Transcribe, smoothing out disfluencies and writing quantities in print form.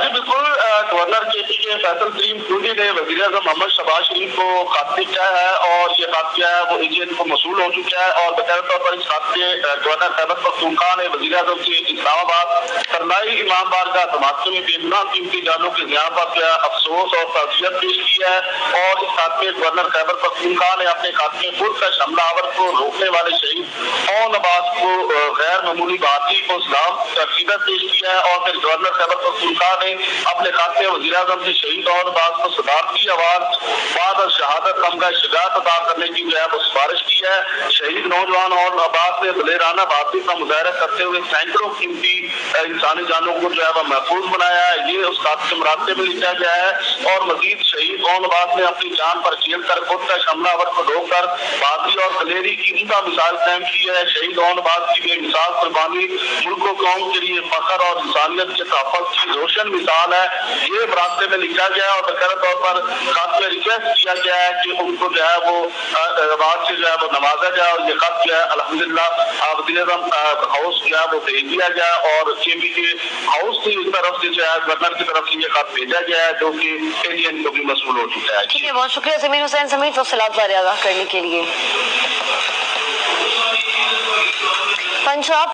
جی بالکل، governor KP کے فیصل کریم today نے وزیر اعظم محمد شہباز شریف کو خط کیا ہے، اور یہ خط کیا ہے وہ AGN کو موصول ہو چکا ہے، اور باقاعدہ طور پر اس خط کے گورنر خیبر پختونخوا نے وزیر اعظم کے اسلام آباد سرنائی امام بارگاہ دھماکے میں بے گناہ قیمتی جانوں کے زیاں پر کیا افسوس اور تعزیت پیش کی ہے، اور اس خط میں گورنر خیبر پختونخوا نے اپنے خط میں خود کا حملہ آور کو روکنے والے شہید اون عباس کو غیر معمولی بہادری کو سلام عقیدت پیش کیا ہے، اور پھر گورنر خیبر پختونخوا نے اپنے خط میں وزیر اعظم سے شہید اون عباس کو صدارتی آواز بعد از شہادت تمغہ شجاعت عطا کرنے کی جو ہے وہ سفارش کی ہے۔ شہید نوجوان اون عباس نے دلیرانہ بہادری کا مظاہرہ کرتے ہوئے سینکڑوں قیمتی انسانی جانوں کو جو ہے وہ محفوظ بنایا ہے، یہ اس خط کے مراسے میں لکھا گیا ہے، اور مزید شہید اون عباس نے اپنی جان پر کھیل کر خود کا حملہ آور کو روک کر بہادری اور دلیری کی عمدہ مثال قائم کی ہے۔ شہید اون عباس کی بے مثال قربانی ملک و قوم کے لیے فخر اور انسانیت کے تحفظ کی روشن مثال ہے، یہ مراسے میں لکھا گیا ہے، اور باقاعدہ طور پر خط میں ریکویسٹ کیا گیا ہے کہ ان کو جو ہے وہ آواز سے جو ہے وہ نوازا جائے، اور یہ خط جو ہے الحمدللہ وزیر اعظم ہاؤس جو ہے وہ بھیج دیا گیا، اور KP کے ہاؤس کی طرف سے جو ہے گورنر کی طرف سے یہ خط بھیجا گیا ہے، جو کہ AGN کو بھی موصول ہو چکا ہے۔ ٹھیک ہے، بہت شکریہ زمین حسین سمیت تفصیلات بارے آگاہ کرنے کے لیے۔ پنجاب